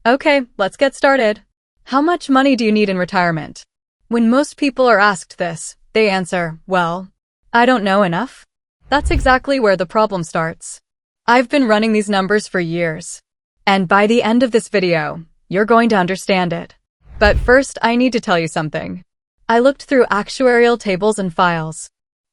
Okay, let's get started. How much money do you need in retirement? When most people are asked this, they answer, well, I don't know enough. That's exactly where the problem starts. I've been running these numbers for years. And by the end of this video, you're going to understand it. But first, I need to tell you something. I looked through actuarial tables and files.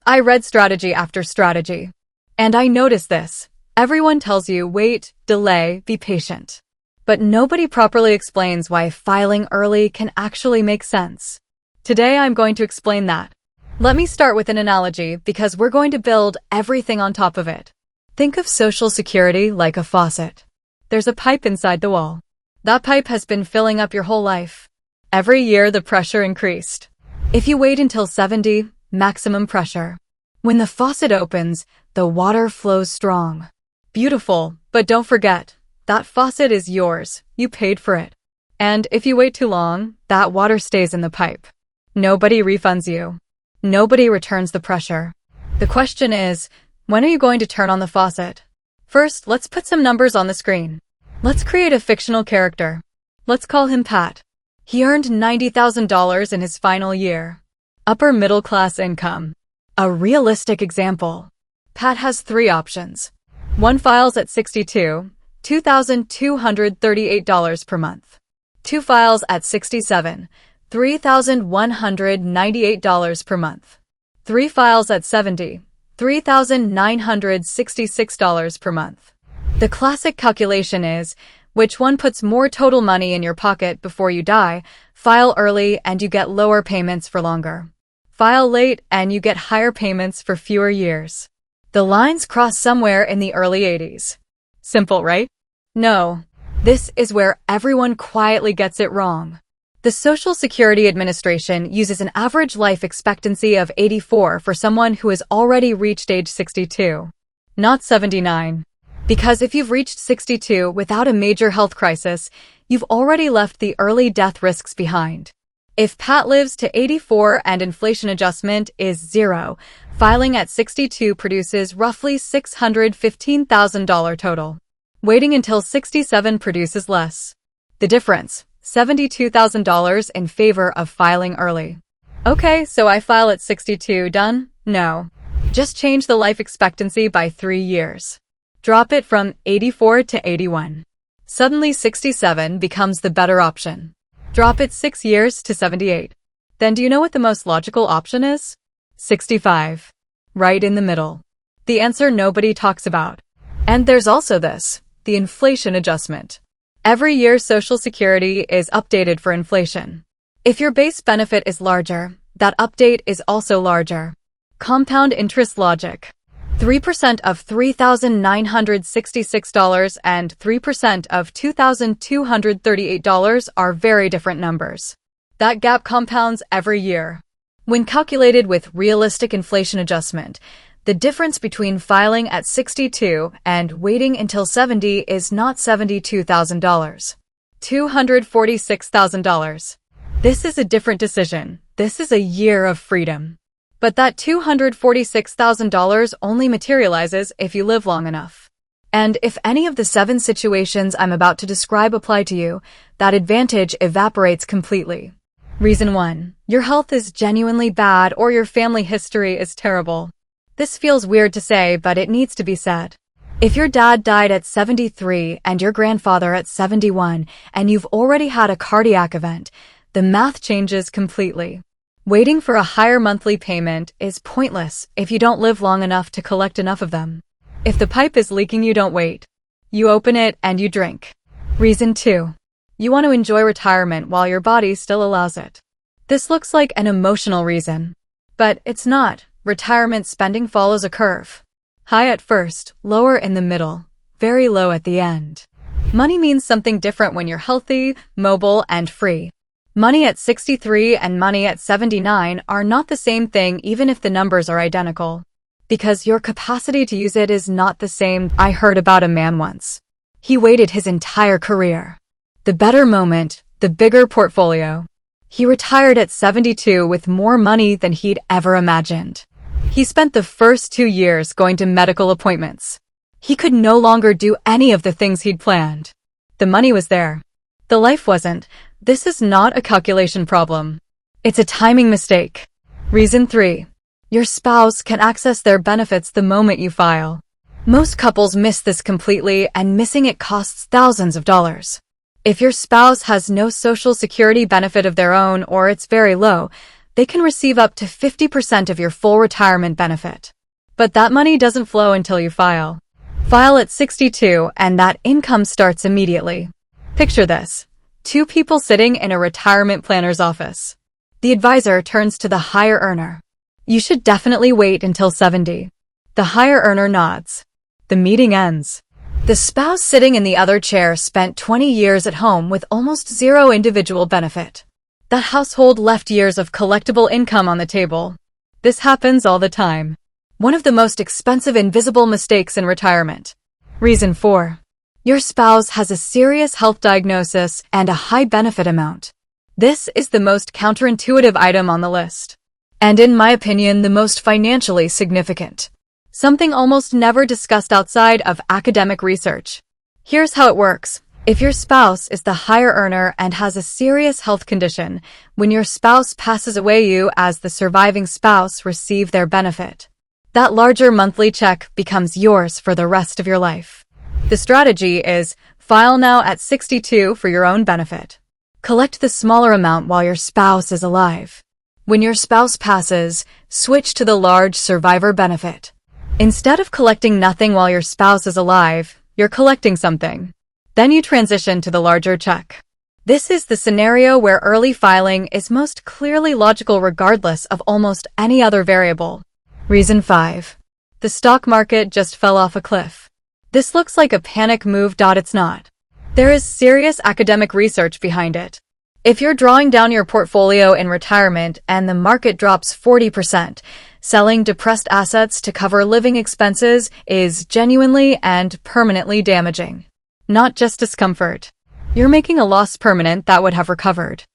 I read strategy after strategy. And I noticed this. Everyone tells you wait, delay, be patient. But nobody properly explains why filing early can actually make sense. Today I'm going to explain that. Let me start with an analogy because we're going to build everything on top of it. Think of Social Security like a faucet. There's a pipe inside the wall. That pipe has been filling up your whole life. Every year the pressure increased. If you wait until 70, maximum pressure. When the faucet opens, the water flows strong. Beautiful, but don't forget, that faucet is yours. You paid for it. And if you wait too long, that water stays in the pipe. Nobody refunds you. Nobody returns the pressure. The question is, when are you going to turn on the faucet? First, let's put some numbers on the screen. Let's create a fictional character. Let's call him Pat. He earned $90,000 in his final year. Upper middle class income. A realistic example. Pat has three options. One files at 62, $2,238 per month. Two files at 67, $3,198 per month. Three files at 70, $3,966 per month. The classic calculation is, which one puts more total money in your pocket before you die? File early and you get lower payments for longer. File late and you get higher payments for fewer years. The lines cross somewhere in the early 80s. Simple, right? No. This is where everyone quietly gets it wrong. The Social Security Administration uses an average life expectancy of 84 for someone who has already reached age 62, not 79. Because if you've reached 62 without a major health crisis, you've already left the early death risks behind. If Pat lives to 84 and inflation adjustment is zero, filing at 62 produces roughly $615,000 total. Waiting until 67 produces less. The difference, $72,000 in favor of filing early. Okay, so I file at 62, done? No. Just change the life expectancy by 3 years. Drop it from 84 to 81. Suddenly 67 becomes the better option. Drop it 6 years to 78. Then do you know what the most logical option is? 65. Right in the middle. The answer nobody talks about. And there's also this, the inflation adjustment. Every year Social Security is updated for inflation. If your base benefit is larger, that update is also larger. Compound interest logic. 3% of $3,966 and 3% of $2,238 are very different numbers. That gap compounds every year. When calculated with realistic inflation adjustment, the difference between filing at 62 and waiting until 70 is not $72,000. $246,000. This is a different decision. This is a year of freedom. But that $246,000 only materializes if you live long enough. And if any of the 7 situations I'm about to describe apply to you, that advantage evaporates completely. Reason 1. Your health is genuinely bad or your family history is terrible. This feels weird to say, but it needs to be said. If your dad died at 73 and your grandfather at 71 and you've already had a cardiac event, the math changes completely. Waiting for a higher monthly payment is pointless if you don't live long enough to collect enough of them. If the pipe is leaking, you don't wait. You open it and you drink. Reason 2. You want to enjoy retirement while your body still allows it. This looks like an emotional reason. But it's not. Retirement spending follows a curve. High at first, lower in the middle, very low at the end. Money means something different when you're healthy, mobile, and free. Money at 63 and money at 79 are not the same thing even if the numbers are identical. Because your capacity to use it is not the same. I heard about a man once. He waited his entire career. The better moment, the bigger portfolio. He retired at 72 with more money than he'd ever imagined. He spent the first 2 years going to medical appointments. He could no longer do any of the things he'd planned. The money was there. The life wasn't. This is not a calculation problem. It's a timing mistake. Reason 3. Your spouse can access their benefits the moment you file. Most couples miss this completely, and missing it costs thousands of dollars. If your spouse has no Social Security benefit of their own or it's very low, they can receive up to 50% of your full retirement benefit. But that money doesn't flow until you file. File at 62 and that income starts immediately. Picture this. 2 people sitting in a retirement planner's office. The advisor turns to the higher earner. You should definitely wait until 70. The higher earner nods. The meeting ends. The spouse sitting in the other chair spent 20 years at home with almost zero individual benefit. That household left years of collectible income on the table. This happens all the time. One of the most expensive invisible mistakes in retirement. Reason 4. Your spouse has a serious health diagnosis and a high benefit amount. This is the most counterintuitive item on the list. And in my opinion, the most financially significant. Something almost never discussed outside of academic research. Here's how it works. If your spouse is the higher earner and has a serious health condition, when your spouse passes away, you, as the surviving spouse, receive their benefit. That larger monthly check becomes yours for the rest of your life. The strategy is file now at 62 for your own benefit. Collect the smaller amount while your spouse is alive. When your spouse passes, switch to the large survivor benefit. Instead of collecting nothing while your spouse is alive, you're collecting something. Then you transition to the larger check. This is the scenario where early filing is most clearly logical regardless of almost any other variable. Reason 5. The stock market just fell off a cliff. This looks like a panic move. It's not. There is serious academic research behind it. If you're drawing down your portfolio in retirement and the market drops 40%, selling depressed assets to cover living expenses is genuinely and permanently damaging. Not just discomfort. You're making a loss permanent that would have recovered.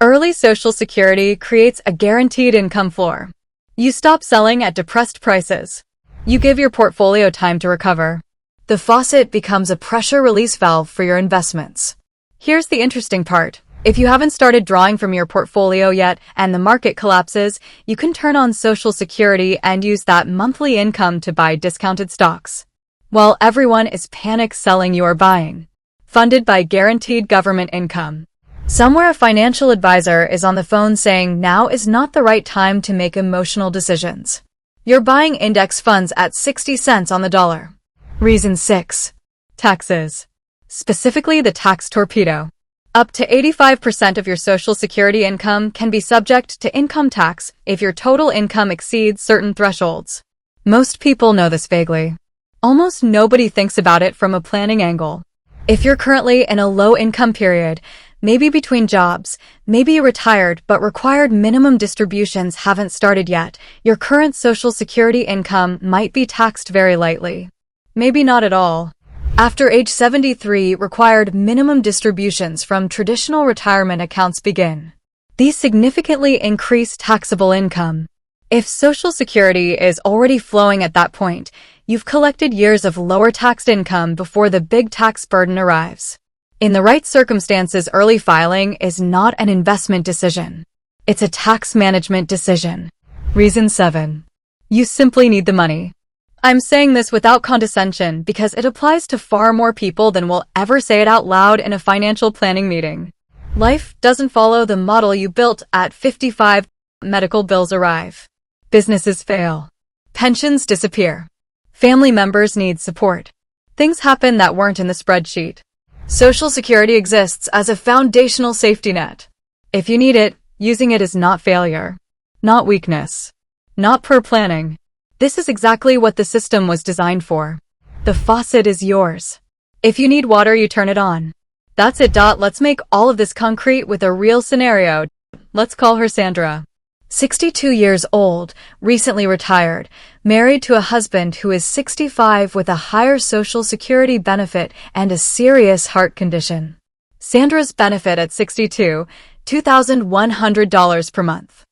Early Social Security creates a guaranteed income floor. You stop selling at depressed prices. You give your portfolio time to recover. The faucet becomes a pressure release valve for your investments. Here's the interesting part. If you haven't started drawing from your portfolio yet and the market collapses, you can turn on Social Security and use that monthly income to buy discounted stocks. While everyone is panic selling, you are buying. Funded by guaranteed government income. Somewhere a financial advisor is on the phone saying now is not the right time to make emotional decisions. You're buying index funds at 60 cents on the dollar. Reason 6. Taxes. Specifically the tax torpedo. Up to 85% of your Social Security income can be subject to income tax if your total income exceeds certain thresholds. Most people know this vaguely. Almost nobody thinks about it from a planning angle. If you're currently in a low-income period, maybe between jobs, maybe you're retired but required minimum distributions haven't started yet, your current Social Security income might be taxed very lightly. Maybe not at all. After age 73, required minimum distributions from traditional retirement accounts begin. These significantly increase taxable income. If Social Security is already flowing at that point, you've collected years of lower taxed income before the big tax burden arrives. In the right circumstances, early filing is not an investment decision. It's a tax management decision. Reason 7. You simply need the money. I'm saying this without condescension because it applies to far more people than will ever say it out loud in a financial planning meeting. Life doesn't follow the model you built at 55. Medical bills arrive. Businesses fail. Pensions disappear. Family members need support. Things happen that weren't in the spreadsheet. Social Security exists as a foundational safety net. If you need it, using it is not failure. Not weakness. Not poor planning. This is exactly what the system was designed for. The faucet is yours. If you need water, you turn it on. That's it. Let's make all of this concrete with a real scenario. Let's call her Sandra. 62 years old, recently retired, married to a husband who is 65 with a higher Social Security benefit and a serious heart condition. Sandra's benefit at 62, $2,100 per month.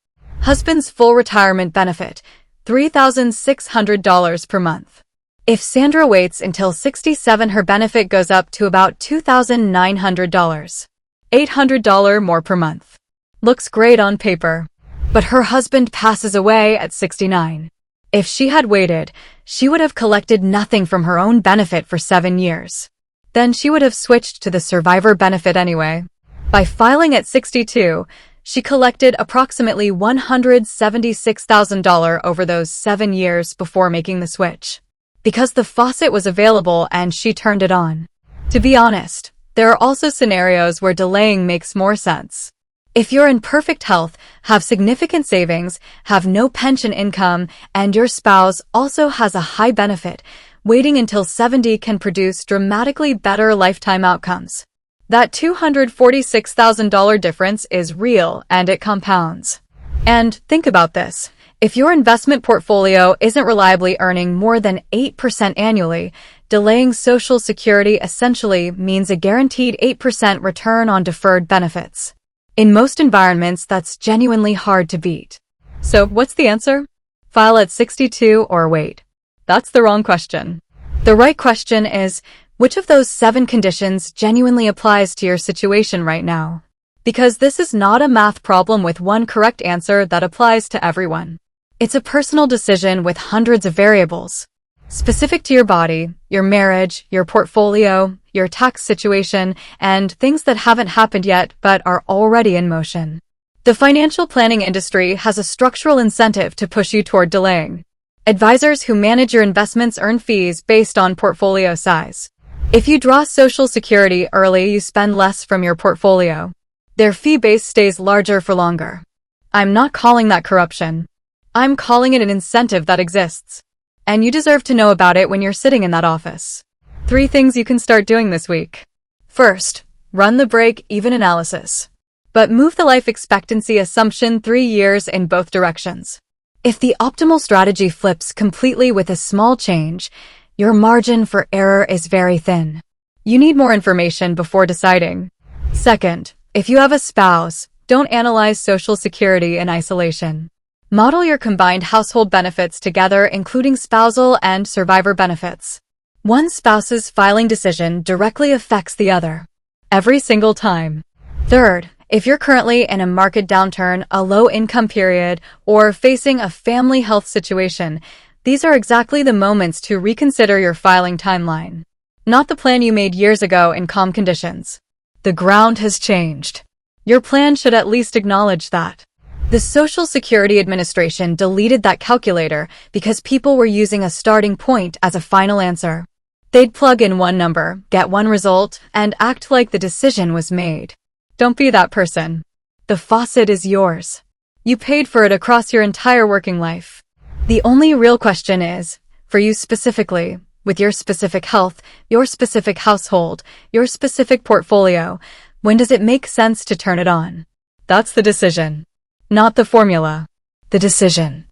Husband's full retirement benefit, $3,600 per month. If Sandra waits until 67, her benefit goes up to about $2,900. $800 more per month. Looks great on paper. But her husband passes away at 69. If she had waited, she would have collected nothing from her own benefit for 7 years. Then she would have switched to the survivor benefit anyway. By filing at 62, she collected approximately $176,000 over those 7 years before making the switch. Because the faucet was available and she turned it on. To be honest, there are also scenarios where delaying makes more sense. If you're in perfect health, have significant savings, have no pension income, and your spouse also has a high benefit, waiting until 70 can produce dramatically better lifetime outcomes. That $246,000 difference is real and it compounds. And think about this. If your investment portfolio isn't reliably earning more than 8% annually, delaying Social Security essentially means a guaranteed 8% return on deferred benefits. In most environments, that's genuinely hard to beat. So, what's the answer? File at 62 or wait? That's the wrong question. The right question is, which of those 7 conditions genuinely applies to your situation right now? Because this is not a math problem with one correct answer that applies to everyone. It's a personal decision with hundreds of variables, specific to your body, your marriage, your portfolio, your tax situation, and things that haven't happened yet but are already in motion. The financial planning industry has a structural incentive to push you toward delaying. Advisors who manage your investments earn fees based on portfolio size. If you draw Social Security early, you spend less from your portfolio. Their fee base stays larger for longer. I'm not calling that corruption. I'm calling it an incentive that exists. And you deserve to know about it when you're sitting in that office. 3 things you can start doing this week. First, run the break-even analysis. But move the life expectancy assumption 3 years in both directions. If the optimal strategy flips completely with a small change, your margin for error is very thin. You need more information before deciding. Second, if you have a spouse, don't analyze Social Security in isolation. Model your combined household benefits together, including spousal and survivor benefits. One spouse's filing decision directly affects the other, every single time. Third, if you're currently in a market downturn, a low-income period, or facing a family health situation, these are exactly the moments to reconsider your filing timeline. Not the plan you made years ago in calm conditions. The ground has changed. Your plan should at least acknowledge that. The Social Security Administration deleted that calculator because people were using a starting point as a final answer. They'd plug in one number, get one result, and act like the decision was made. Don't be that person. The faucet is yours. You paid for it across your entire working life. The only real question is, for you specifically, with your specific health, your specific household, your specific portfolio, when does it make sense to turn it on? That's the decision. Not the formula. The decision.